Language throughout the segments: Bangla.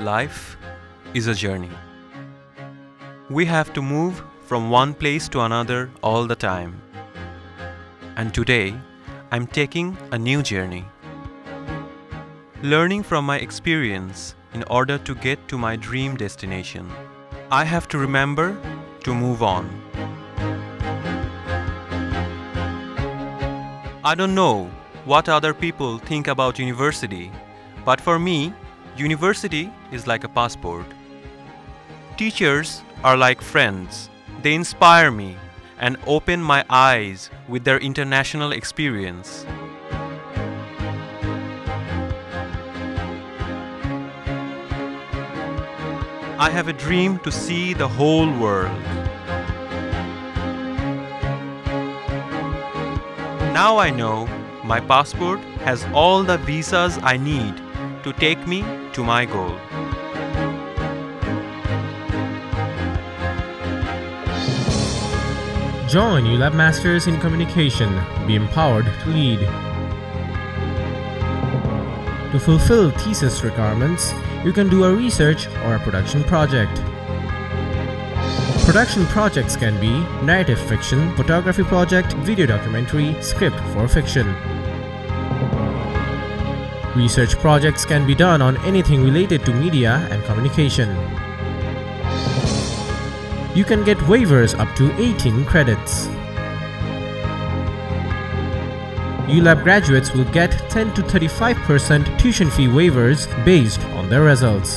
life is a journey. We have to move from one place to another all the time. And today, I'm taking a new journey. Learning from my experience in order to get to my dream destination. I have to remember to move on. I don't know what other people think about university, but for me, university is like a passport. Teachers are like friends. They inspire me and open my eyes with their international experience. I have a dream to see the whole world. Now I know my passport has all the visas I need to take me to my goal. Join ULab Masters in Communication. Be empowered to lead. To fulfill thesis requirements, you can do a research or a production project. Production projects can be narrative fiction, photography project, video documentary, script for fiction. Research projects can be done on anything related to media and communication. You can get waivers up to 18 credits. ULab graduates will get 10 to 35% tuition fee waivers based on their results.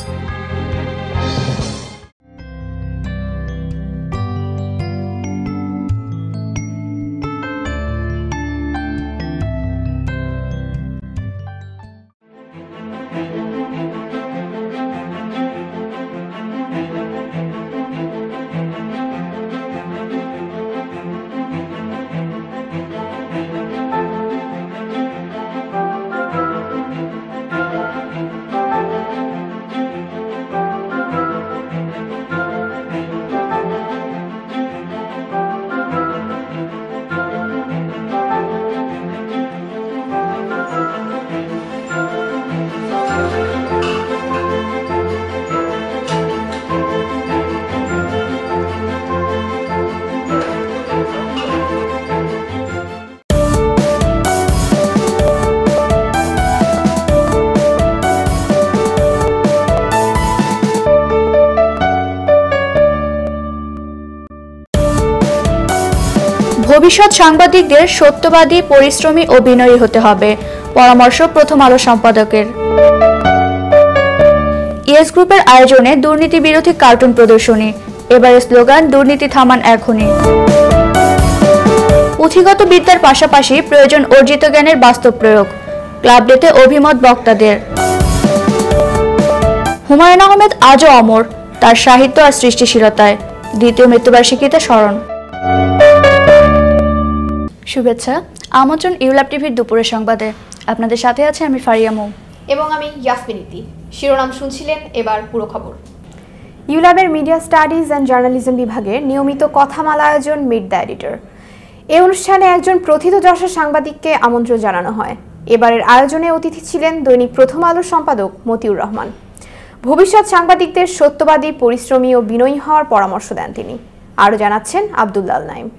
ভবিষ্যৎ সাংবাদিকদের সত্যবাদী, পরিশ্রমী ও বিনয়ী হতে হবে। পরামর্শ প্রথম আলো সম্পাদকের। ইয়েস গ্রুপের আয়োজনে দুর্নীতি বিরোধী কার্টুন প্রদর্শনী। এবারের স্লোগান দুর্নীতি থামান এখনই। পুঁথিগত বিদ্যার পাশাপাশি প্রয়োজন অর্জিত জ্ঞানের বাস্তব প্রয়োগ। ক্লাব ডেতে অভিমত বক্তাদের। হুমায়ুন আহমেদ আজও অমর তার সাহিত্য আর সৃষ্টিশীলতায়। দ্বিতীয় মৃত্যুবার্ষিকীতে স্মরণ। শুভেচ্ছা, আমন্ত্রণ ইউল্যাব টিভির দুপুরের সংবাদে। আপনাদের সাথে আছে আমি ফারিয়া মৌ এবং আমি ইয়াসমিন ইতি। শিরোনাম শুনছিলেন, এবার পুরো খবর। ইউল্যাবের মিডিয়া স্টাডিজ অ্যান্ড জার্নালিজম বিভাগের নিয়মিত কথামালা আয়োজন মিট দ্য এডিটর। এই অনুষ্ঠানে একজন প্রথিতযশা সাংবাদিককে আমন্ত্রণ জানানো হয়। এবারের আয়োজনে অতিথি ছিলেন দৈনিক প্রথম আলোর সম্পাদক মতিউর রহমান। ভবিষ্যৎ সাংবাদিকদের সত্যবাদী, পরিশ্রমী ও বিনয়ী হওয়ার পরামর্শ দেন তিনি। আরও জানাচ্ছেন আব্দুল্লাহ নাইম।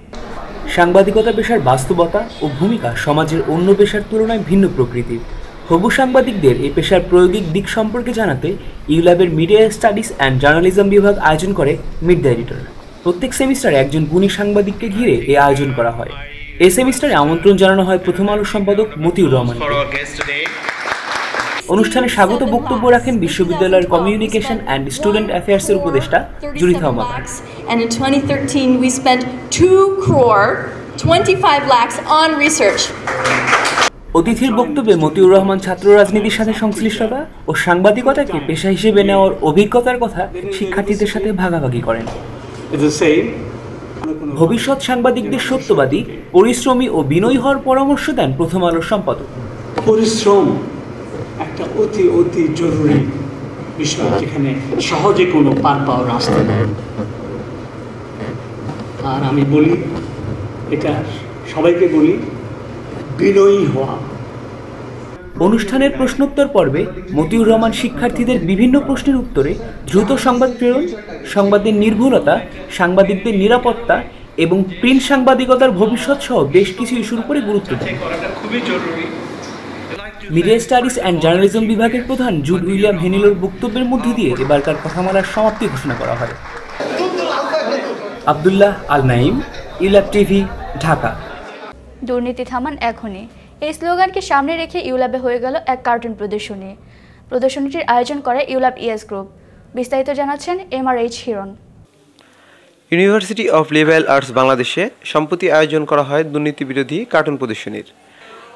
সাংবাদিকতা পেশার বাস্তবতা ও ভূমিকা সমাজের অন্য পেশার তুলনায় ভিন্ন প্রকৃতির। হবু সাংবাদিকদের এই পেশার প্রায়োগিক দিক সম্পর্কে জানাতে ইউল্যাবের মিডিয়া স্টাডিজ অ্যান্ড জার্নালিজম বিভাগ আয়োজন করে মিট দ্য এডিটর। প্রত্যেক সেমিস্টারে একজন গুণী সাংবাদিককে ঘিরে এই আয়োজন করা হয়। এই সেমিস্টারে আমন্ত্রণ জানানো হয় প্রথম আলোর সম্পাদক মতিউর রহমানকে। অনুষ্ঠানে স্বাগত বক্তব্য রাখেন বিশ্ববিদ্যালয়ের কমিউনিকেশন অ্যান্ড স্টুডেন্ট অ্যাফেয়ার্সের উপদেষ্টা জুরিথা Makar. And in 2013 we spent 2.25 crore on research. অতিথির বক্তব্যে মতিউর রহমান ছাত্র রাজনীতির সাথে সংশ্লিষ্টতা ও সাংবাদিকতাকে পেশা হিসেবে নেওয়ার অভিজ্ঞতার কথা শিক্ষার্থীদের সাথে ভাগাভাগি করেন। ভবিষ্যৎ সাংবাদিকদের সত্যবাদী, পরিশ্রমী ও বিনয়ী হওয়ার পরামর্শ দেন প্রথম আলোর সম্পাদক। পরিশ্রম একটা অতি অতি জরুরি বিষয়, যেখানে সহজে কোনো পার পাওয়ার রাস্তা নেই। আর আমি বলি, এটা সবাইকে বলি, বিনয়ী হওয়া। অনুষ্ঠানের প্রশ্নোত্তর পর্বে মতিউর রহমান শিক্ষার্থীদের বিভিন্ন প্রশ্নের উত্তরে দ্রুত সংবাদ প্রেরণ, সংবাদের নির্ভুলতা, সাংবাদিকদের নিরাপত্তা এবং প্রিন্ট সাংবাদিকতার ভবিষ্যৎ সহ বেশ কিছু ইস্যুর উপরে গুরুত্ব দেন। মিডিয়া স্টাডিজ অ্যান্ড জার্নালিজম বিভাগের প্রধান জুড উইলিয়াম হেনিলোর বক্তব্যের মধ্য দিয়ে এবারকার কথামালার সমাপ্তি ঘোষণা করা হয়। Abdullah Al Naim, ULAB TV, Dhaka. দুর্নীতি থামান এখনই, এই স্লোগানকে সামনে রেখে ইউল্যাবে হয়ে গেল এক কার্টুন প্রদর্শনী। প্রদর্শনীটির আয়োজন করে ইউল্যাব ইএস গ্রুপ। বিস্তারিত জানাচ্ছেন MRH Hiran. University of liberal arts বাংলাদেশে সম্প্রতি আয়োজন করা হয় দুর্নীতি বিরোধী কার্টুন প্রদর্শনীর।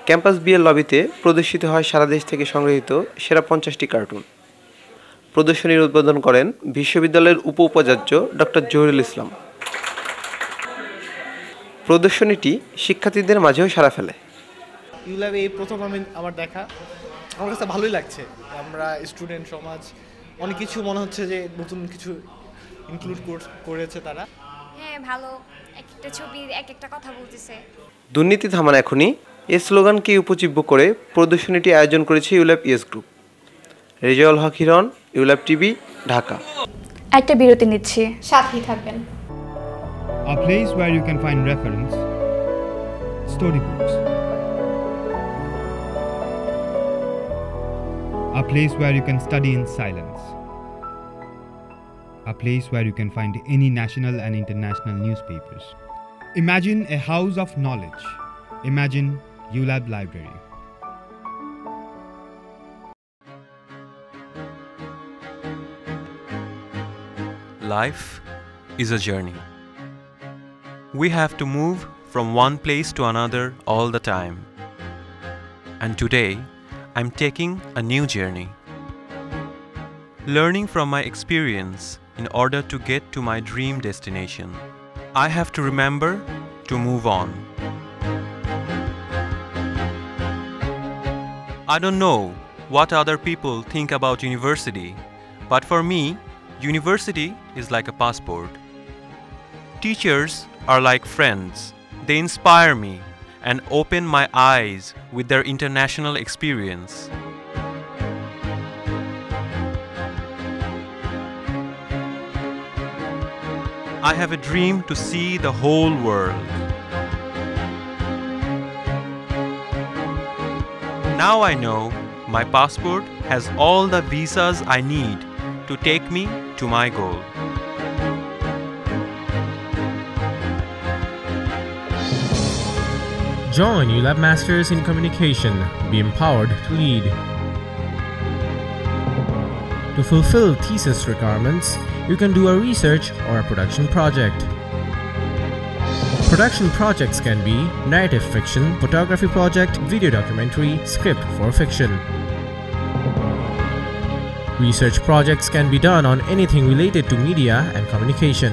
ক্যাম্পাস বিয়ের লবিতে প্রদর্শিত হয় সারা দেশ থেকে সংগৃহীত সেরা 50টি কার্টুন। প্রদর্শনীর উদ্বোধন করেন বিশ্ববিদ্যালয়ের উপাচার্য ডক্টর জহিরুল ইসলাম। প্রদর্শনীটি শিক্ষার্থীদের মাঝেও সাড়া ফেলে। ইউল্যাবে এই প্রথম আমার দেখা, আমার কাছে ভালোই লাগছে। আমরা স্টুডেন্ট সমাজ অনেক কিছু মনে হচ্ছে যে নতুন কিছু ইনক্লুড করেছে তারা। হ্যাঁ, ভালো, এক একটা ছবি এক একটা কথা বলতেছে। দুর্নীতি থামান এখনই, এই স্লোগানকে উপজীব্য করে প্রদর্শনীটি আয়োজন করেছে ULAB ES group. Rezaul Haque Hiran, ULAB TV, Dhaka. একটা বিরতি নিচ্ছি, সাথেই থাকবেন। A place where you can find reference, storybooks. A place where you can study in silence. A place where you can find any national and international newspapers. Imagine a house of knowledge. Imagine ULAB Library. Life is a journey. We have to move from one place to another all the time. And today, I'm taking a new journey. Learning from my experience in order to get to my dream destination. I have to remember to move on. I don't know what other people think about university, but for me, university is like a passport. Teachers are like friends. They inspire me and open my eyes with their international experience. I have a dream to see the whole world. Now I know my passport has all the visas I need to take me to my goal. Join ULAB Masters in Communication. Be empowered to lead. To fulfill thesis requirements, you can do a research or a production project. Production projects can be narrative fiction, photography project, video documentary, script for fiction. Research projects can be done on anything related to media and communication.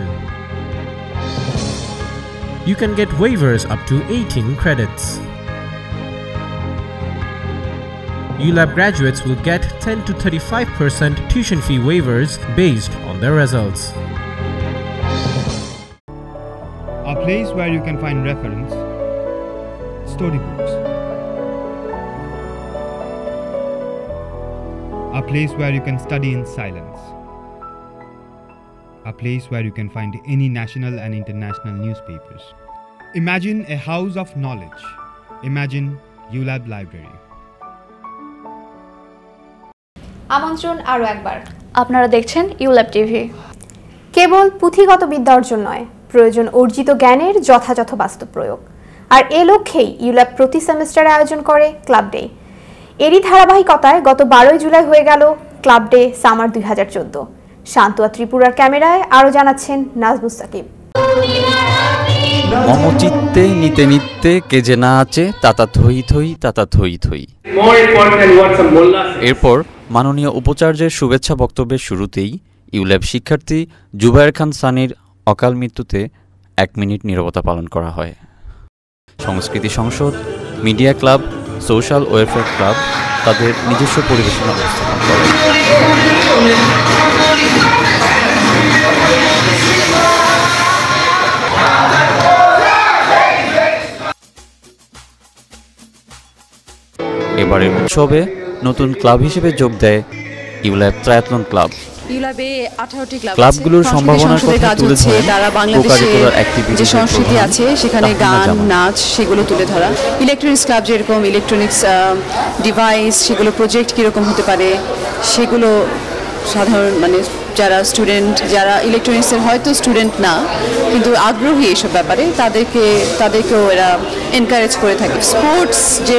You can get waivers up to 18 credits. ULAB graduates will get 10 to 35% tuition fee waivers based on their results. A place where you can find reference, storybooks. A place where you can study in silence. A place where you can find any national and international newspapers. Imagine a house of knowledge. Imagine ULAB Library. আমন্ত্রণ আরও একবার। আপনারা দেখছেন ইউল্যাব টিভি। কেবল পুঁথিগত বিদ্যা অর্জন নয়, প্রয়োজন অর্জিত জ্ঞানের যথাযথ বাস্তব প্রয়োগ। আর এ লক্ষ্যেই ইউল্যাব প্রতি সেমেস্টারে আয়োজন করে ক্লাব ডে। এরই ধারাবাহিকতায় গত 12 জুলাই হয়ে গেল ক্লাব ডে সামার 2014। শান্তুয়া ত্রিপুরার ক্যামেরায় আরও জানাচ্ছেন নাজমুস সাকিব। মমচিত্তে নিতে নিতে কে যে না আছে তাতা থই থই তাতা থই থই। এরপর মাননীয় উপাচার্যের শুভেচ্ছা বক্তব্যের শুরুতেই ইউল্যাব শিক্ষার্থী জুবায়ের খান সানির অকাল মৃত্যুতে 1 মিনিট নীরবতা পালন করা হয়। সংস্কৃতি সংসদ, media club, social welfare club তাদের নিজস্ব পরিবেশনা উপস্থাপন করে। এবারের উৎসবে নতুন ক্লাব হিসেবে যোগ দেয় ইউল্যাব ট্রায়াথলন ক্লাব। ইউল্যাবে 18টি ক্লাব ক্লাবগুলোর সম্ভাবনার কথা তুলে ধরে তারা বাংলাদেশে যে সংস্কৃতি আছে সেখানে গান নাচ সেগুলো তুলে ধরা। ইলেকট্রনিক্স ক্লাব যেরকম ইলেকট্রনিক্স ডিভাইস সেগুলো প্রজেক্ট কীরকম হতে পারে সেগুলো সাধারণ মানে যারা স্টুডেন্ট যারা ইলেকট্রনিক্সের হয়তো স্টুডেন্ট না কিন্তু আগ্রহী এইসব ব্যাপারে তাদেরকেও এরা এনকারেজ করে থাকে। স্পোর্টস যে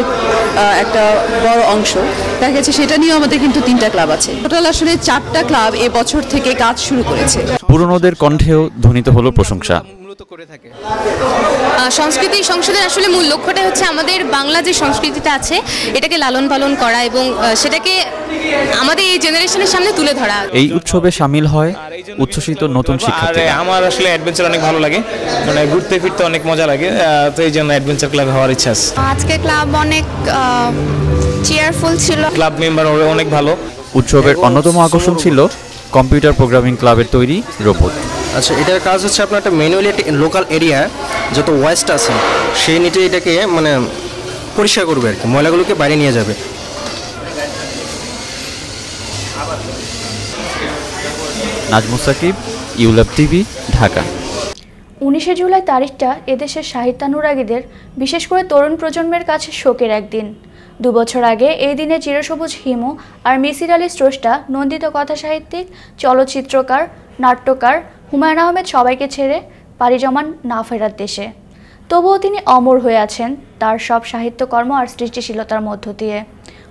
একটা বড় অংশ দেখা গেছে সেটা নিয়েও আমাদের কিন্তু 3টা ক্লাব আছে। টোটাল আসলে 4টা ক্লাব এবছর থেকে কাজ শুরু করেছে। পুরনোদের কণ্ঠেও ধ্বনিত হলো প্রশংসা। সংস্কৃতি সংসদের আসলে মূল লক্ষ্যটা হচ্ছে আমাদের বাংলা যে সংস্কৃতিটা আছে এটাকে লালন পালন করা এবং সেটাকে আমাদের এই জেনারেশনের সামনে তুলে ধরা। এই উৎসবে শামিল হয় উচ্ছ্বসিত নতুন শিক্ষার্থীরা। আমার আসলে অ্যাডভেঞ্চার অনেক ভালো লাগে, মানে ঘুরতে ফিরতে অনেক মজা লাগে, তো এই জন্য অ্যাডভেঞ্চার ক্লাবে হওয়ার ইচ্ছা আছে। আজকে ক্লাব অনেক চেয়ারফুল ছিল, ক্লাব মেম্বার অনেক ভালো। উৎসবের অন্যতম আকর্ষণ ছিল কম্পিউটার প্রোগ্রামিং ক্লাবের তৈরি রোবট। আচ্ছা, এটার কাজ হচ্ছে আপনার একটা ম্যানুয়ালি লোকাল এরিয়া যত ওয়েস্ট আছে সেই নিচে এটাকে মানে পরিষ্কার করবে আর কি, ময়লাগুলোকে বাইরে নিয়ে যাবে। Najmus Sakib, ULAB TV, Dhaka. 19শে জুলাই তারিখটা এদেশের সাহিত্যানুরাগীদের বিশেষ করে তরুণ প্রজন্মের কাছে শোকের একদিন। 2 বছর আগে এই দিনে চিরসবুজ হিমু আর মিসির আলী স্রষ্টা, নন্দিত কথা সাহিত্যিক, চলচ্চিত্রকার, নাট্যকার হুমায়ুন আহমেদ সবাইকে ছেড়ে পাড়ি জমান না ফেরার দেশে। তবুও তিনি অমর হয়ে আছেন তার সব সাহিত্যকর্ম আর সৃষ্টিশীলতার মধ্য দিয়ে।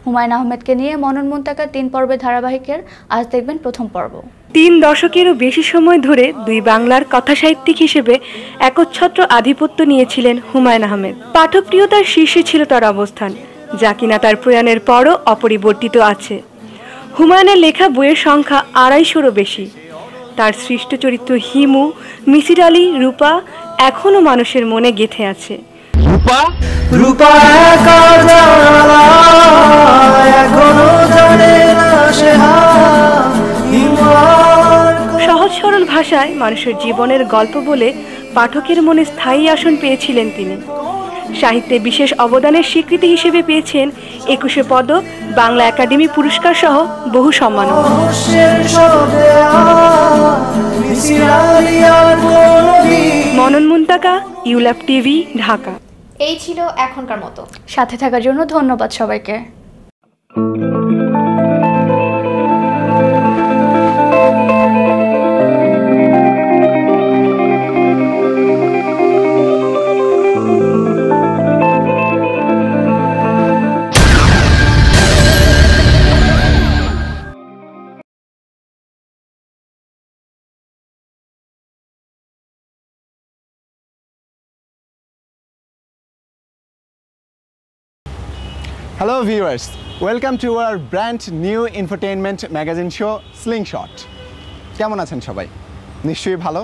হুমায়ুন আহমেদকে নিয়ে মনন মুনতাকা 3 পর্বের ধারাবাহিকের আজ দেখবেন প্রথম পর্ব। 3 দশকেরও বেশি সময় ধরে দুই বাংলার কথা সাহিত্যিক হিসেবে একচ্ছত্র আধিপত্য নিয়েছিলেন হুমায়ুন আহমেদ। পাঠপ্রিয়তার শীর্ষে ছিল তার অবস্থান, যা কিনা তার প্রয়াণের পরও অপরিবর্তিত আছে। হুমায়ুনের লেখা বইয়ের সংখ্যা 250-রও বেশি। তার সৃষ্ট চরিত্র হিমু, মিসির আলী, রূপা এখনো মানুষের মনে গেঁথে আছে। সহজ সরল ভাষায় মানুষের জীবনের গল্প বলে পাঠকের মনে স্থায়ী আসন পেয়েছিলেন তিনি। সাহিত্যে বিশেষ অবদানের স্বীকৃতি হিসেবে পেয়েছেন 21শে পদক, বাংলা একাডেমি পুরস্কার সহ বহু সম্মাননা। মনন মুনতাকা, ইউল্যাব টিভি, ঢাকা। এই ছিল এখনকার মতো। সাথে থাকার জন্য ধন্যবাদ সবাইকে। Hello viewers, welcome to our brand new infotainment magazine show Slingshot. কেমন আছেন সবাই? নিশ্চয়ই ভালো।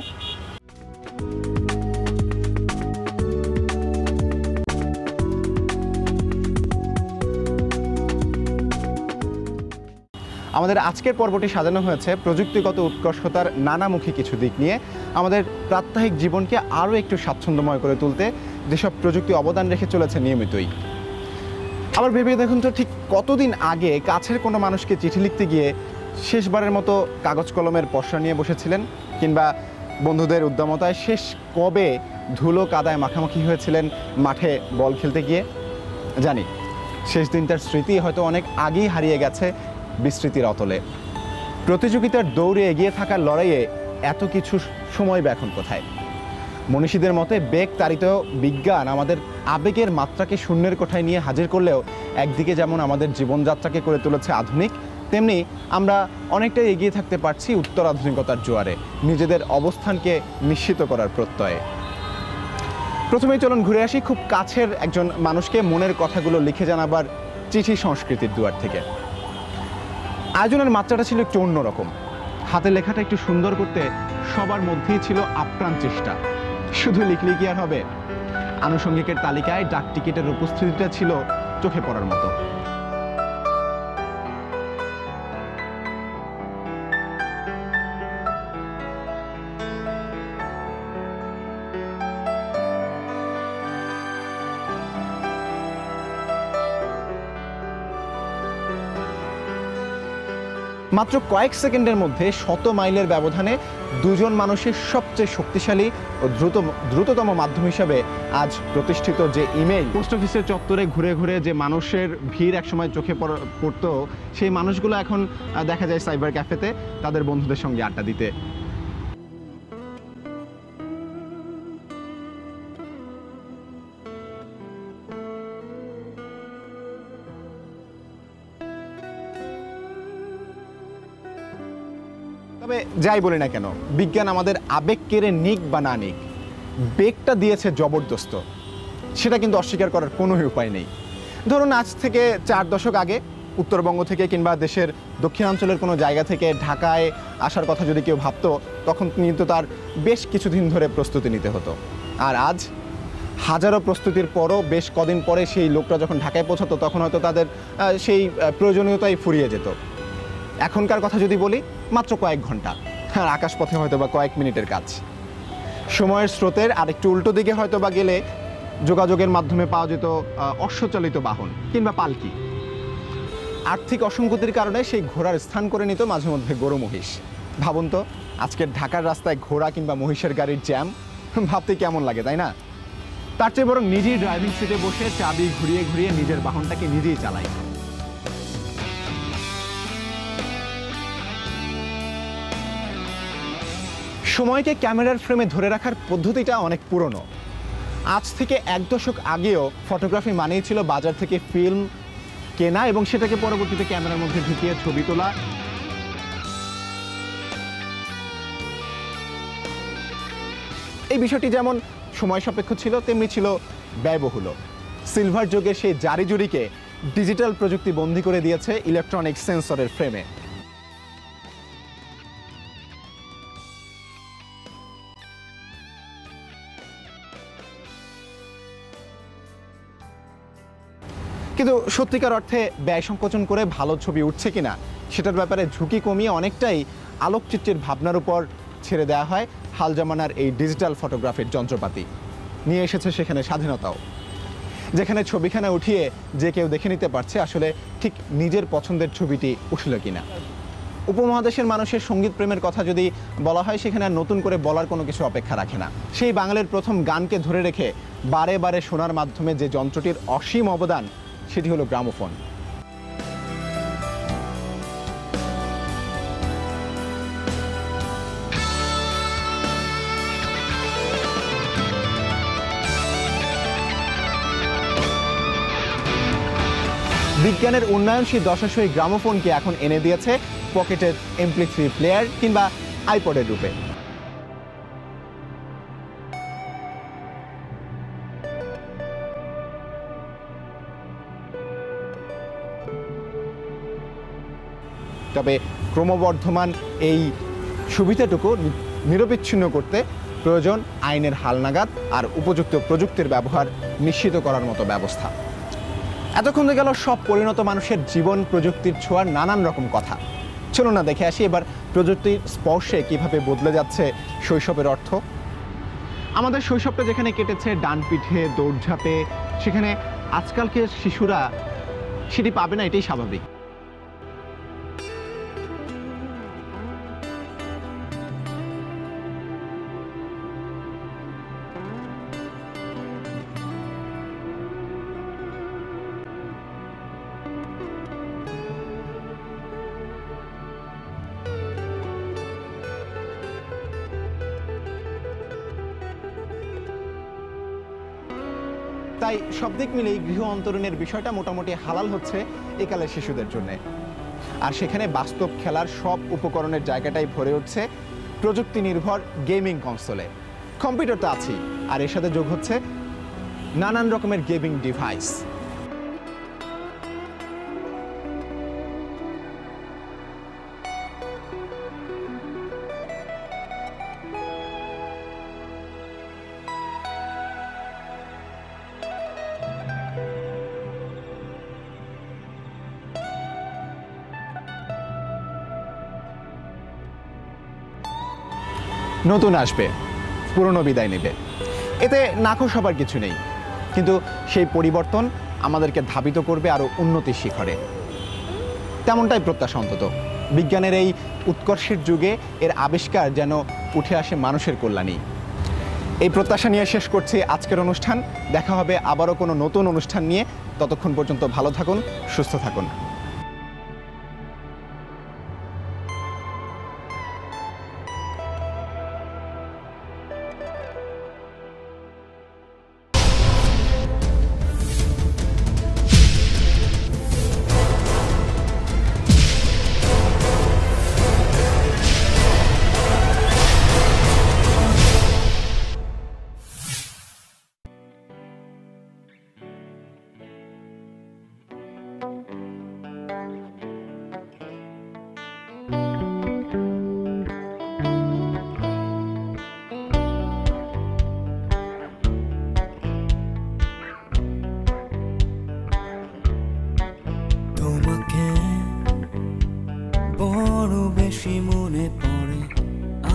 আমাদের আজকের পর্বটি সাজানো হয়েছে প্রযুক্তিগত উৎকর্ষতার নানামুখী কিছু দিক নিয়ে আমাদের প্রাত্যহিক জীবনকে আরও একটু স্বাচ্ছন্দ্যময় করে তুলতে যেসব প্রযুক্তি অবদান রেখে চলেছে নিয়মিতই। আবার ভেবে দেখুন তো, ঠিক কতদিন আগে কাছের কোনো মানুষকে চিঠি লিখতে গিয়ে শেষবারের মতো কাগজ কলমের পসরা নিয়ে বসেছিলেন, কিংবা বন্ধুদের উদ্দামতায় শেষ কবে ধুলো কাদায় মাখামাখি হয়েছিলেন মাঠে বল খেলতে গিয়ে। জানি শেষ দিনটার স্মৃতি হয়তো অনেক আগেই হারিয়ে গেছে বিস্মৃতির অতলে। প্রতিযোগিতার দৌড়ে এগিয়ে থাকার লড়াইয়ে এত কিছু সময় বা এখন কোথায়? মনীষীদের মতে বেগ তাড়িত বিজ্ঞান আমাদের আবেগের মাত্রাকে শূন্যের কোঠায় নিয়ে হাজির করলেও একদিকে যেমন আমাদের জীবনযাত্রাকে করে তুলেছে আধুনিক, তেমনি আমরা অনেকটাই এগিয়ে থাকতে পারছি উত্তর আধুনিকতার জোয়ারে, নিজেদের অবস্থানকে নিশ্চিত করার প্রত্যয়ে। প্রথমেই চলুন ঘুরে আসি খুব কাছের একজন মানুষকে মনের কথাগুলো লিখে জানাবার চিঠি সংস্কৃতির দুয়ার থেকে। আয়োজনের মাত্রাটা ছিল একটু অন্যরকম। হাতে লেখাটা একটু সুন্দর করতে সবার মধ্যেই ছিল আপ্রাণ চেষ্টা। শুধু লিখলেই কি আর হবে? আনুষঙ্গিকের তালিকায় ডাক টিকিটের উপস্থিতিটা ছিল চোখে পড়ার মতো। মাত্র কয়েক সেকেন্ডের মধ্যে 100 মাইলের ব্যবধানে দুজন মানুষের সবচেয়ে শক্তিশালী ও দ্রুততম মাধ্যম হিসাবে আজ প্রতিষ্ঠিত যে ইমেইল, পোস্ট অফিসের চত্বরে ঘুরে ঘুরে যে মানুষের ভিড় একসময় চোখে পড়তো, সেই মানুষগুলো এখন দেখা যায় সাইবার ক্যাফেতে তাদের বন্ধুদের সঙ্গে আড্ডা দিতে। তবে যাই বলি না কেন, বিজ্ঞান আমাদের আবেগ কেড়ে নিক বা না নিক, বেগটা দিয়েছে জবরদস্ত, সেটা কিন্তু অস্বীকার করার কোনো উপায় নেই। ধরুন আজ থেকে 4 দশক আগে উত্তরবঙ্গ থেকে কিংবা দেশের দক্ষিণাঞ্চলের কোনো জায়গা থেকে ঢাকায় আসার কথা যদি কেউ ভাবতো, তখন কিন্তু তার বেশ কিছুদিন ধরে প্রস্তুতি নিতে হতো। আর আজ হাজারো প্রস্তুতির পরও বেশ কদিন পরে সেই লোকটা যখন ঢাকায় পৌঁছাতো, তখন হয়তো তাদের সেই প্রয়োজনীয়তাই ফুরিয়ে যেত। এখনকার কথা যদি বলি, মাত্র কয়েক ঘন্টা, আর আকাশপথে হয়তো বা কয়েক মিনিটের কাজ। সময়ের স্রোতের আরেকটু উল্টো দিকে হয়তো বা গেলে যোগাযোগের মাধ্যমে পাওয়া যেত অশ্বচালিত বাহন কিংবা পালকি। আর্থিক অসঙ্গতির কারণে সেই ঘোড়ার স্থান করে নিত মাঝে মধ্যে গরু মহিষ। ভাবুন তো, আজকের ঢাকার রাস্তায় ঘোড়া কিংবা মহিষের গাড়ির জ্যাম, ভাবতে কেমন লাগে, তাই না? তার চেয়ে বরং নিজেই ড্রাইভিং সিটে বসে চাবি ঘুরিয়ে ঘুরিয়ে নিজের বাহনটাকে নিজেই চালাই। সময়কে ক্যামেরার ফ্রেমে ধরে রাখার পদ্ধতিটা অনেক পুরনো। আজ থেকে 1 দশক আগেও ফটোগ্রাফি মানেই ছিল বাজার থেকে ফিল্ম কেনা এবং সেটাকে পরবর্তীতে ক্যামেরার মধ্যে ঢুকিয়ে ছবি তোলা। এই বিষয়টি যেমন সময় সাপেক্ষ ছিল, তেমনি ছিল ব্যয়বহুল। সিলভার যুগের সেই জারিজুরিকে ডিজিটাল প্রযুক্তি বন্দী করে দিয়েছে ইলেকট্রনিক সেন্সরের ফ্রেমে। কিন্তু সত্যিকার অর্থে ব্যয় সংকোচন করে ভালো ছবি উঠছে কিনা সেটার ব্যাপারে ঝুঁকি কমিয়ে অনেকটাই আলোকচিত্রের ভাবনার উপর ছেড়ে দেওয়া হয় হাল জামানার এই ডিজিটাল ফটোগ্রাফির যন্ত্রপাতি। নিয়ে এসেছে সেখানে স্বাধীনতাও, যেখানে ছবিখানা উঠিয়ে যে কেউ দেখে নিতে পারছে আসলে ঠিক নিজের পছন্দের ছবিটি উঠল কিনা। উপমহাদেশের মানুষের সঙ্গীত প্রেমের কথা যদি বলা হয়, সেখানে আর নতুন করে বলার কোনো কিছু অপেক্ষা রাখে না। সেই বাঙালির প্রথম গানকে ধরে রেখে বারে বারে শোনার মাধ্যমে যে যন্ত্রটির অসীম অবদান, সেটি হলো গ্রামোফোন। বিজ্ঞানের উন্নয়নশীল দশাশয়ী গ্রামোফোনকে এখন এনে দিয়েছে পকেটের MP3 প্লেয়ার কিংবা আইপডের রূপে। তবে ক্রমবর্ধমান এই সুবিধাটুকু নিরবিচ্ছিন্ন করতে প্রয়োজন আইনের হালনাগাদ আর উপযুক্ত প্রযুক্তির ব্যবহার নিশ্চিত করার মতো ব্যবস্থা। এতক্ষণ তো গেল সব পরিণত মানুষের জীবন প্রযুক্তির ছোঁয়ার নানান রকম কথা। চলুন না দেখে আসি এবার প্রযুক্তির স্পর্শে কিভাবে বদলে যাচ্ছে শৈশবের অর্থ। আমাদের শৈশবটা যেখানে কেটেছে ডান পিঠে দৌড়ঝাঁপে, সেখানে আজকালকে শিশুরা সেটি পাবে না, এটাই স্বাভাবিক। তাই সব দিক মিলেই গৃহ অন্তরণের বিষয়টা মোটামুটি হালাল হচ্ছে একালের শিশুদের জন্য। আর সেখানে বাস্তব খেলার সব উপকরণের জায়গাটাই ভরে উঠছে প্রযুক্তি নির্ভর গেমিং কনসোলে। কম্পিউটার তো আছেই, আর এর সাথে যোগ হচ্ছে নানান রকমের গেমিং ডিভাইস। নতুন আসবে, পুরনো বিদায় নেবে, এতে নাখোশ হবার কিছু নেই। কিন্তু সেই পরিবর্তন আমাদেরকে ধাবিত করবে আরো উন্নতির শিখরে, তেমনটাই প্রত্যাশা অন্তত। বিজ্ঞানের এই উৎকর্ষের যুগে এর আবিষ্কার যেন উঠে আসে মানুষের কল্যাণে। এই প্রত্যাশা নিয়ে শেষ করছি আজকের অনুষ্ঠান। দেখা হবে আবারও কোনো নতুন অনুষ্ঠান নিয়ে। ততক্ষণ পর্যন্ত ভালো থাকুন, সুস্থ থাকুন। বড় বেশি মনে পড়ে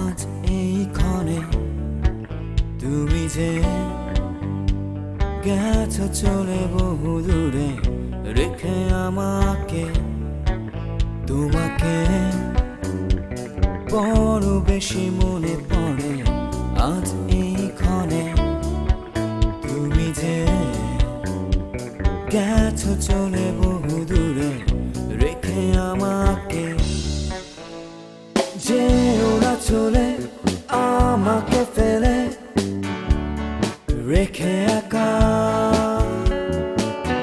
আজ এই ক্ষণে, তুমি যে গেছো চলে বহু দূরে রেখে আমাকে। তোমাকে বড় বেশি মনে পড়ে আজ এই ক্ষণে, তুমি যে গেছো চলে বহু দূরে রেখে আমাকে। যে ওরা চলে আমাকে ফেলে রেখে একা,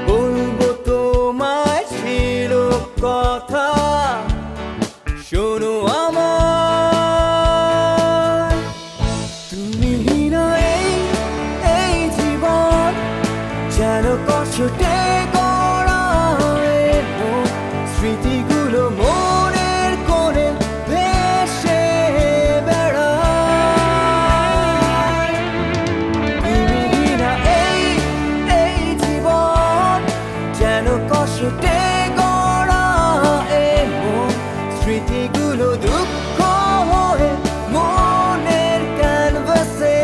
বলবো তোমায় ছিল কথা, শোনো আমার। তুমি না এই জীবন যেন কষ্টে গড়া স্মৃতিগুলো মনের কোণে ভেসে বেড়ায়। তুমি না এই জীবন যেন কষ্টে গড়া স্মৃতিগুলো দুঃখ হয়ে মনের ক্যানভাসে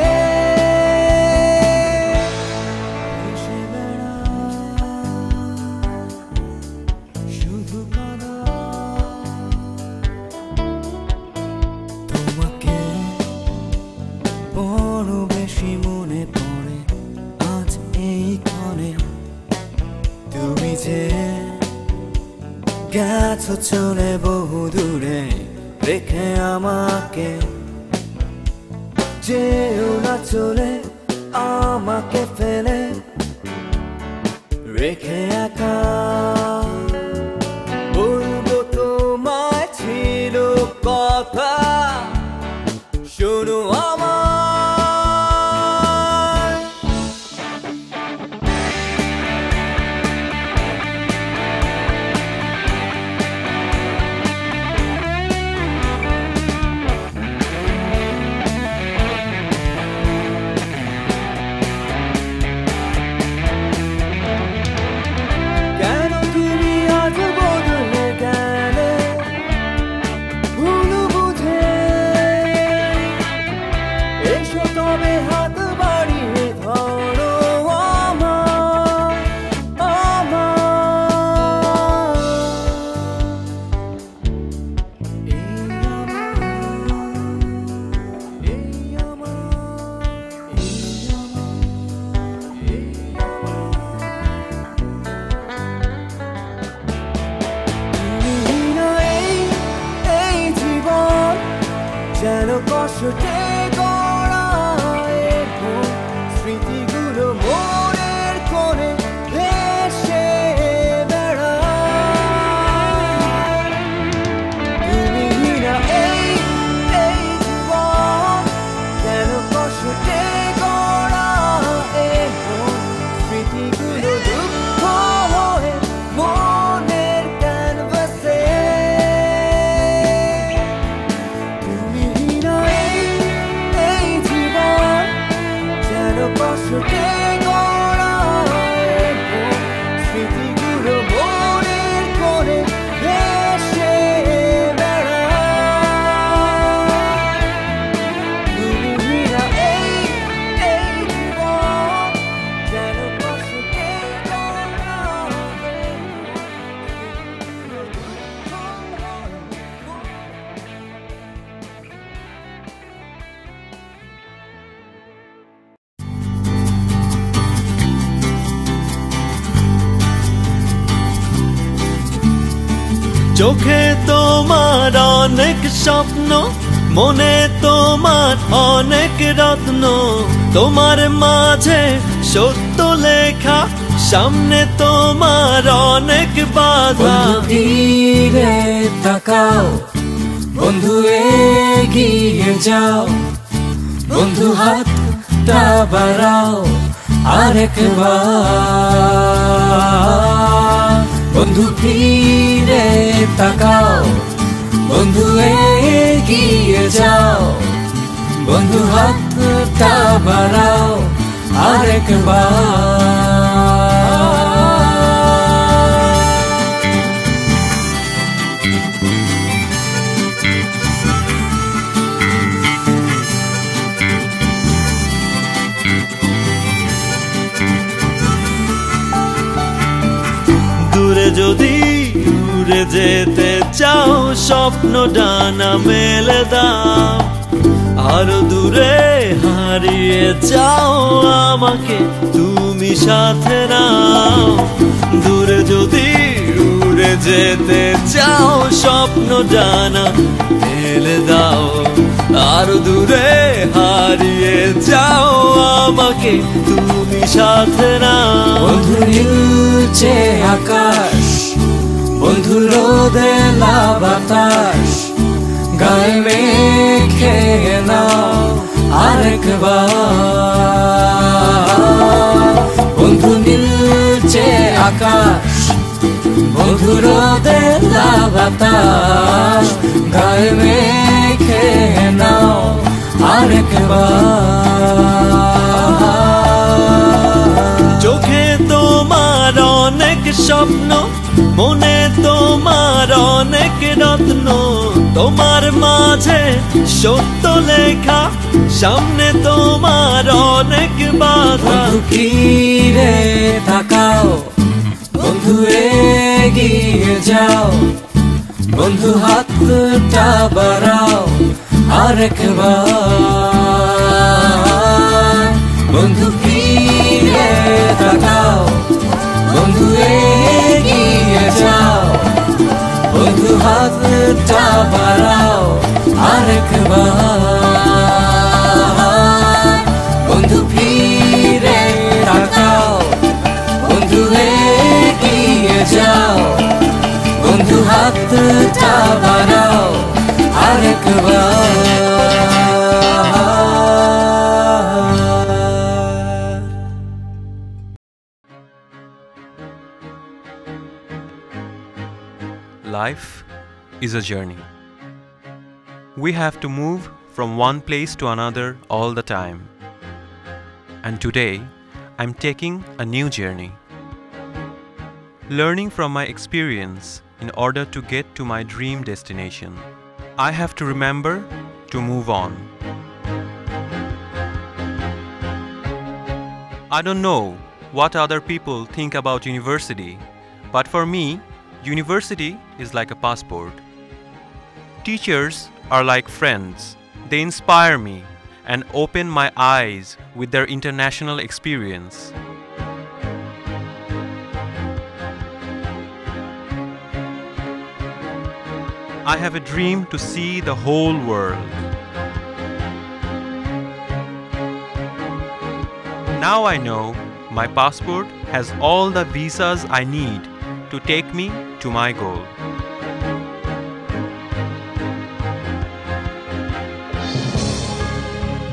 ভেসে বেড়ায় শুধু কাঁদা। তোমাকে বড় বেশি মনে পড়ে আজ এই ক্ষণে, তুমি যে গেছো চলে বহু দূরে রেখে আমাকে। যেও না চলে আমাকে ফেলে রেখে একা, বলবো তোমায় ছিল কথা, শোনো আমার। কেন তুমি আজ বদলে গেলে ভুল বুঝে, এসো তবে হাত বাড়িয়ে ধরো আমার, তুমি না এই জীবন যেন কষ্টে গড়া স্মৃতিগুলো মনের কোণে ভেসে বেড়ায়। তুমি না এই জীবন যেন কষ্টে গড়া স্মৃতিগুলো দুঃখ হয়ে মনের ক্যানভাসে। তুমি না এই জীবন যেন কষ্টে গড়া স্মৃতিগুলো মনের কোণে ভেসে বেড়ায়। তুমি না এই জীবন যেন কষ্টে গড়া চোখে তোমার অনেক স্বপ্ন, মনে তোমার অনেক রত্ন, তোমার মাঝে সত্য লেখা, সামনে তোমার অনেক বাধা। ধীরে তাকাও বন্ধু, এগিয়ে যাও বন্ধু, হাতটা বাড়াও আরেকবার। বন্ধু ফিরে তাকাও বন্ধু, এগিয়ে যাও বন্ধু, হাতটা বাড়াও আরেকবার। দূরে যদি উড়ে যেতে চাও, স্বপ্ন ডানা মেলে দাও, আরো দূরে হারিয়ে যাও, আমাকে তুমি সাথে নাও। দূরে যদি উড়ে যেতে চাও, স্বপ্ন ডানা মেলে দাও, আরো দূরে হারিয়ে যাও, আমাকে তুমি সাথে নাও। বন্ধু নীলচে আকাশ, বন্ধু রোদেলা বাতাস, গায়ে মেখে নাও আরেকবার। বন্ধু নীলচে আকাশ, বন্ধু রোদেলা বাতাস, গায়ে মেখে নাও আরেকবার। চোখে তোমার অনেক স্বপ্ন, মনে তোমার অনেক রত্ন, তোমার মাঝে সত্য লেখা, সামনে তোমার অনেক বাধা। ফিরে তাকাও বন্ধু, এগিয়ে যাও বন্ধু, হাতটা বাড়াও আরেকবার। বন্ধু ফিরে তাকাও বন্ধু, এগিয়ে যাও বন্ধু, হাতটা বাড়াও আরেকবার। বন্ধু ফিরে তাকাও বন্ধু, এগিয়ে যাও বন্ধু, হাতটা বাড়াও আরেকবার। Life is a journey. We have to move from one place to another all the time. And today, I'm taking a new journey. Learning from my experience in order to get to my dream destination. I have to remember to move on. I don't know what other people think about university, but for me, university is like a passport. Teachers are like friends. They inspire me and open my eyes with their international experience. I have a dream to see the whole world. Now I know my passport has all the visas I need to take me to my goal.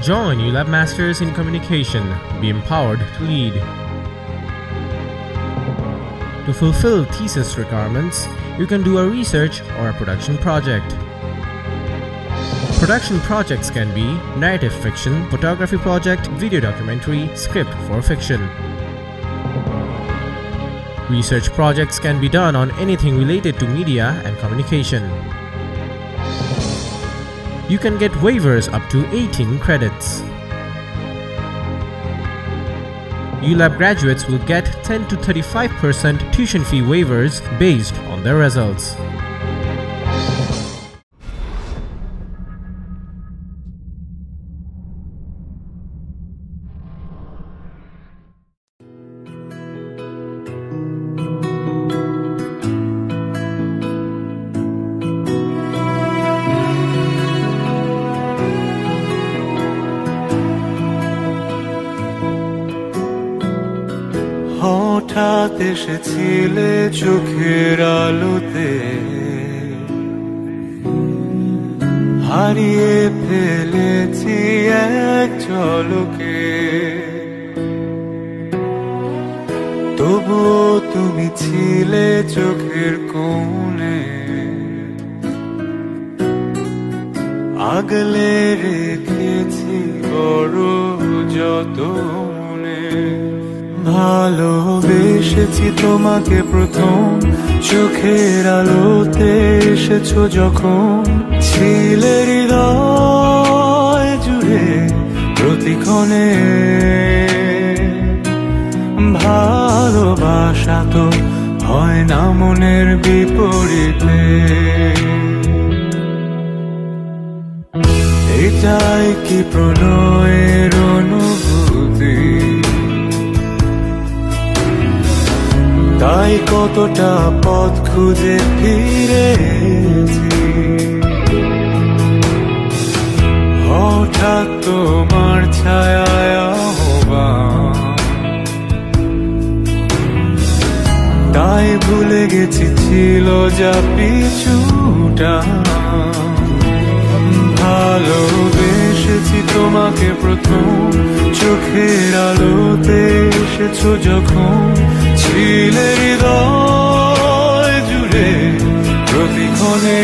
Join ULAB Masters in Communication. Be empowered to lead. To fulfill thesis requirements, you can do a research or a production project. Production projects can be narrative fiction, photography project, video documentary, script for fiction. Research projects can be done on anything related to media and communication. You can get waivers up to 18 credits. ULAB graduates will get 10 to 35% tuition fee waivers based on their results. হঠাৎ এসেছিলে চোখের আলোতে, হারিয়ে ফেলেছি এক ঝলকে। তবুও তুমি ছিলে চোখের কোণে, আগলে রেখেছি বড় যতনে। ভালোবেসেছি তোমাকে প্রথম, চোখের আলোতে এসেছো যখন। ছিলে হৃদয় জুড়ে প্রতিক্ষণে, ভালোবাসা তো হয় না মনের বিপরীতে। এটাই কি প্রণয়ের অনুভূতি? তাই কতটা পথ খুঁজে ফিরেছি, হঠাৎ তোমার ছায়ায় আহ্বান। তাই ভুলে গেছি ছিল যা পিছুটা। ভালোবেসেছি তোমাকে প্রথম, চোখের আলোতে এসেছো যখন। ছিলে হৃদয় জুড়ে প্রতিক্ষণে,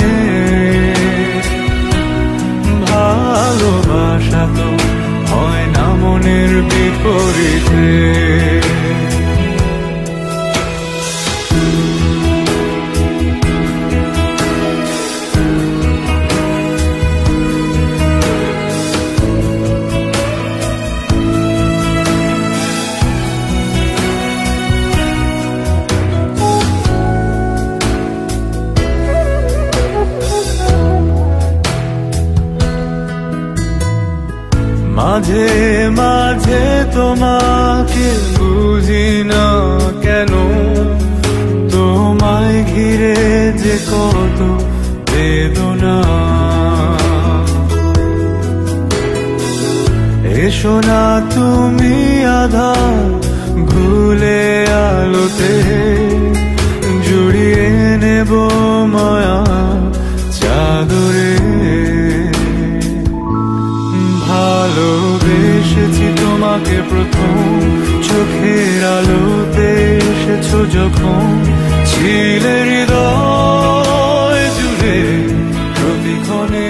ভালোবাসা তো হয় না মনের বিপরীতে। মাঝে মাঝে তোমাকে বুঝি না কেন, তোমায় ঘিরে যে কত বেদনা। এসো না তুমি আধার ভুলে আলোতে, জড়িয়ে নেব মায়া চাদরে। ভালোবেসেছি তোমাকে প্রথম, চোখের আলোতে এসেছো যখন। ছিলে হৃদয় জুড়ে প্রতিক্ষণে।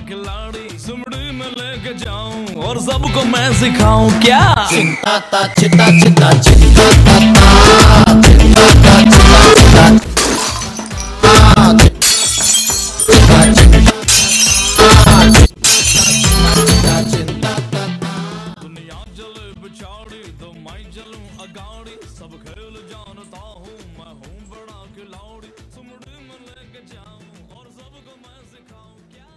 खिलाड़ी सुमड़ी में लेके जाऊं और सबको मैं सिखाऊं क्या चिंता ता चिता चिता चिंता ता चिंता ता चिता चिता दुनिया जले बिछाड़ी तो मैं चलूं अगाड़ी सब खेल जानता हूँ मैं हूँ बड़ा खिलाड़ी सुमड़ी में लेके जाऊं और सबको मैं सिखाऊं क्या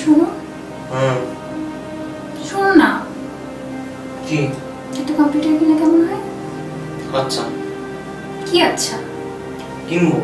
শোনো শোনো না কি একটা কম্পিউটার কিনলে কেমন হয়? আচ্ছা কি আচ্ছা? কিনবো।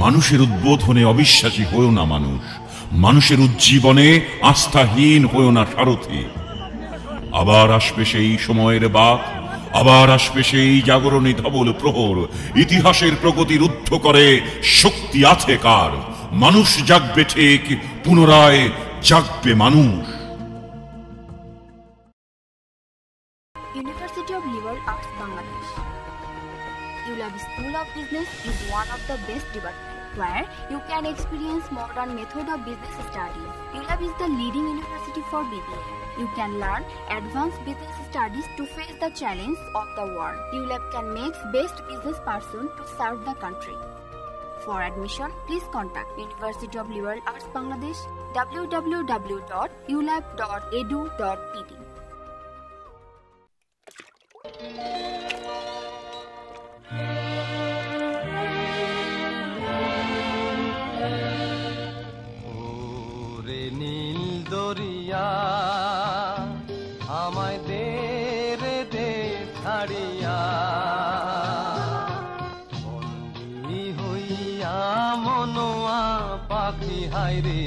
মানুষের উদ্বোধনে অবিশ্বাসী হয়েও না মানুষ, মানুষের উজ্জীবনে আস্থাহীন হয়েও না সারথি। আবার আসবে সেই সময়ের বাক, আবার আসবে সেই জাগরণী ধবল প্রহর। ইতিহাসের প্রগতি রুদ্ধ করে শক্তি আছে কার? মানুষ জাগবে ঠিক, পুনরায় জাগবে মানুষ। University of Liberal Arts Bangladesh. ULAB School of Business is one of the best departments where you can experience modern method of business studies. ULAB is the leading university for BBA. You can learn advanced business studies to face the challenge of the world. ULAB can make best business person to serve the country. For admission, please contact University of Liberal Arts Bangladesh www.ulab.edu.pd. নীল দরিয়া আমায় দে রে দে ছাড়িয়া, বন্দী হইয়া মনোয়া পাখি হায়রে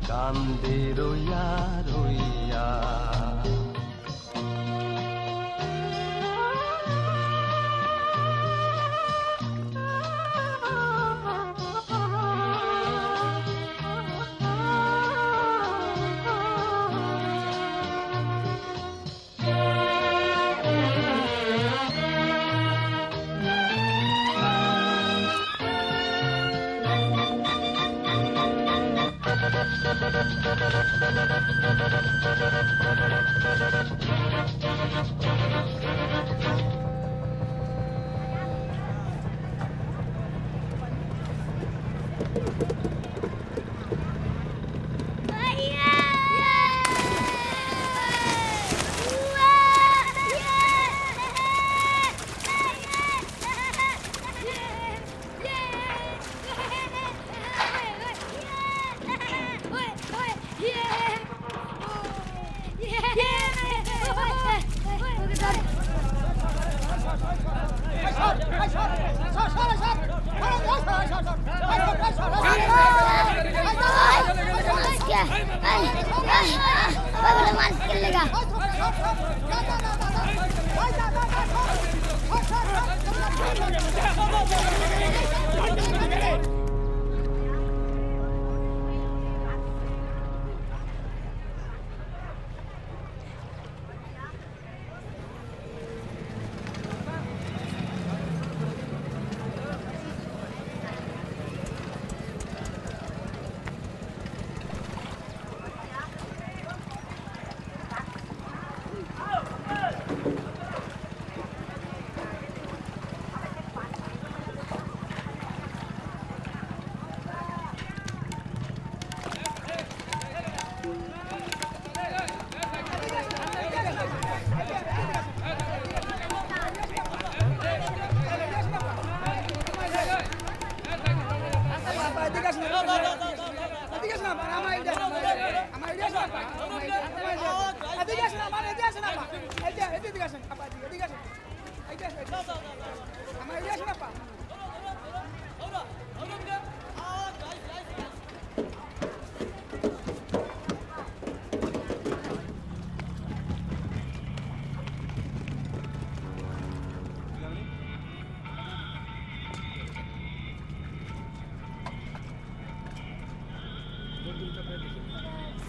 কান্দে রইয়া রইয়া।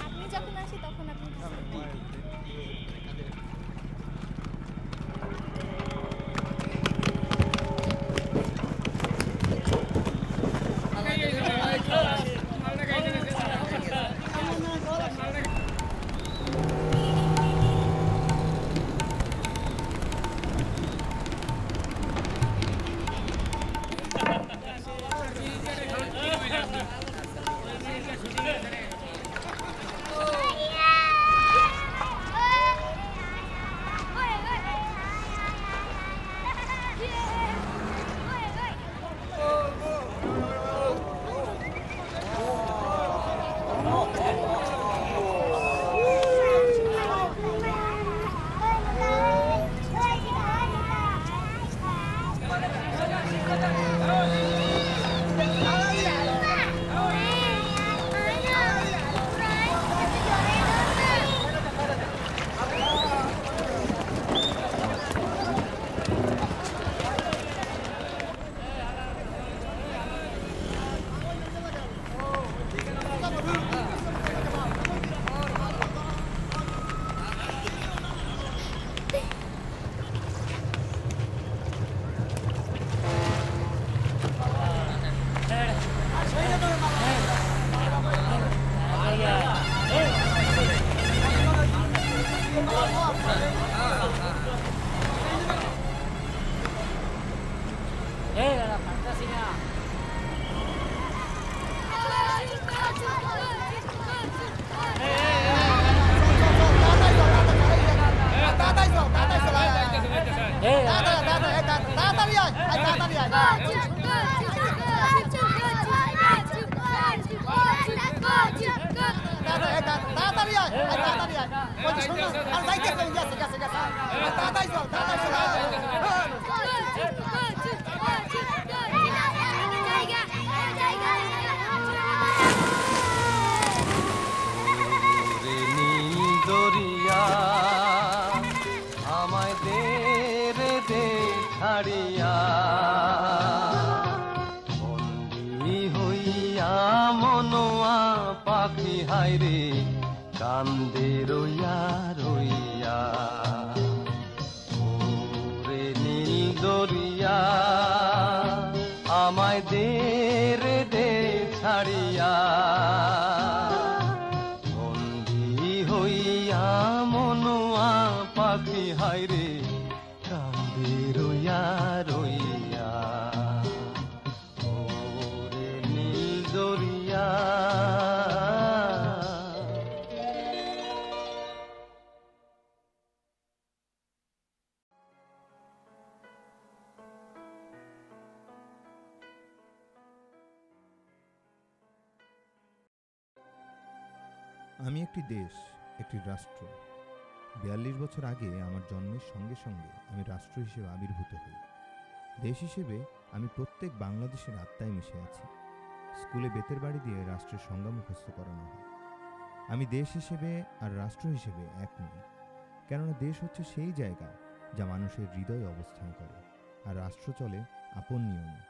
আপনি যখন আসি তখন আপনি কান্দে রইয়া রইয়া ওরে নীল দরিয়া আমায় দে রে দে ছাড়িয়া আমি একটি দেশ, একটি রাষ্ট্র। 42 বছর আগে আমার জন্মের সঙ্গে সঙ্গে আমি রাষ্ট্র হিসেবে আবির্ভূত হই। দেশ হিসেবে আমি প্রত্যেক বাংলাদেশের আত্মায় মিশে আছি। স্কুলে বেতের বাড়ি দিয়ে রাষ্ট্রের সংজ্ঞা মুখস্থ করানো হয়। আমি দেশ হিসেবে আর রাষ্ট্র হিসেবে এক নই, কেননা দেশ হচ্ছে সেই জায়গা যা মানুষের হৃদয়ে অবস্থান করে, আর রাষ্ট্র চলে আপন নিয়মে।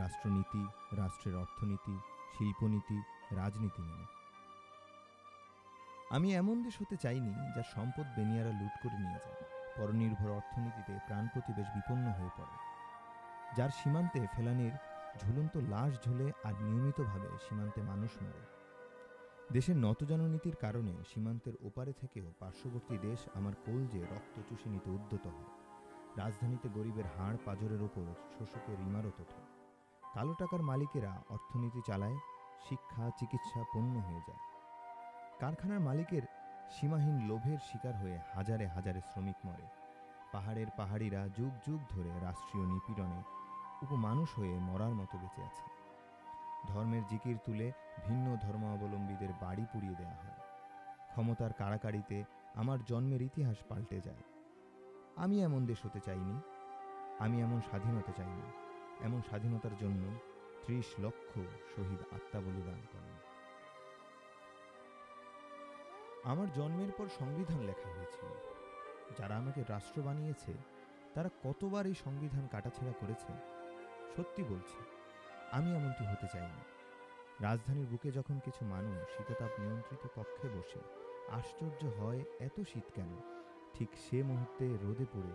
রাষ্ট্রনীতি, রাষ্ট্রের অর্থনীতি, শিল্পনীতি, রাজনীতি মেনে। আমি এমন দেশ হতে চাইনি যার সম্পদ বেনিয়ারা লুট করে নিয়ে যায়, পরনির্ভর অর্থনীতিতে প্রাণ প্রতিবেশ বিপন্ন হয়ে পড়ে, যার সীমান্তে ফেলানির ঝুলন্ত লাশ ঝুলে আর নিয়মিতভাবে সীমান্তে মানুষ মরে। দেশের নতজানু নীতির কারণে সীমান্তের ওপারে থেকেও পার্শ্ববর্তী দেশ আমার কলজে রক্ত চুষে নিতে উদ্যত হয়। রাজধানীতে গরিবের হাড় পাঁজরের ওপর শোষকের ইমারত ওঠে। কালো টাকার মালিকেরা অর্থনীতি চালায়, শিক্ষা, চিকিৎসা পণ্য হয়ে যায়। কারখানার মালিকের সীমাহীন লোভের শিকার হয়ে হাজারে হাজারে শ্রমিক মরে। পাহাড়ের পাহাড়িরা যুগ যুগ ধরে রাষ্ট্রীয় নিপীড়নে উপমানুষ হয়ে মরার মতো বেঁচে আছে। ধর্মের জিকির তুলে ভিন্ন ধর্মাবলম্বীদের বাড়ি পুড়িয়ে দেওয়া হয়। ক্ষমতার কাড়াকাড়িতে আমার জন্মের ইতিহাস পাল্টে যায়। আমি এমন দেশ হতে চাইনি, আমি এমন স্বাধীনতা চাইনি। এমন স্বাধীনতার জন্য 30 লক্ষ শহীদ আত্মা বলিদান করেন। আমার জন্মের পর সংবিধান লেখা হয়েছিল। যারা আমাকে রাষ্ট্র বানিয়েছে তারা কতবার এই সংবিধান কাটাছেঁড়া করেছে। সত্যি বলছি, আমি এমনটি হতে চাইনি। রাজধানীর বুকে যখন কিছু মানুষ শীততাপ নিয়ন্ত্রিত কক্ষে বসে আশ্চর্য হয় এত শীত কেন, ঠিক সে মুহূর্তে রোদে পড়ে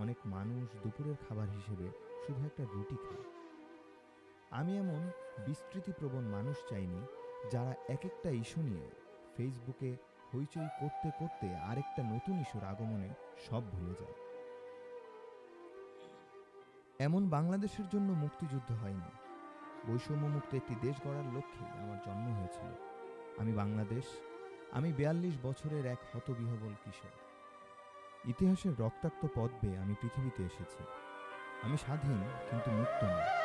অনেক মানুষ দুপুরের খাবার হিসেবে শুধু একটা রুটি খায়। আমি এমন বিস্তৃতিপ্রবণ মানুষ চাইনি যারা এক একটা ইস্যু নিয়ে ফেসবুকে হইচই করতে করতে আরেকটা নতুন ইস্যুর আগমনে সব ভুলে যায়। এমন বাংলাদেশের জন্য মুক্তিযুদ্ধ হয়নি। বৈষম্যমুক্ত একটি দেশ গড়ার লক্ষ্যে আমার জন্ম হয়েছিল। আমি বাংলাদেশ, আমি 42 বছরের এক হতবিহবল কিশোর। ইতিহাসের রক্তাক্ত পথ বেয়ে আমি পৃথিবীতে এসেছি। আমি স্বাধীন কিন্তু মুক্ত নই।